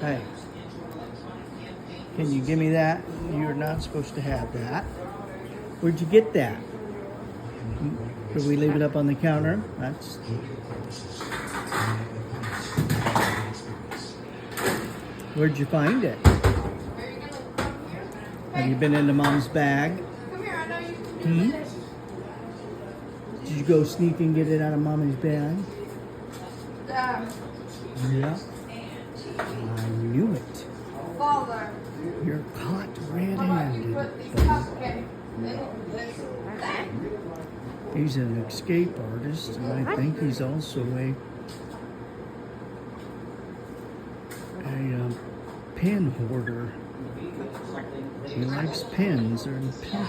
Hey, can you give me that? You're not supposed to have that. Where'd you get that? Did we leave it up on the counter? That's... Where'd you find it? Have you been into Mom's bag? Hmm? Did you go sneak and get it out of Mommy's bag? Yeah. I knew it. Father. You're caught red-handed. He's an escape artist, and I think he's also a pen hoarder. He likes pens or pencils.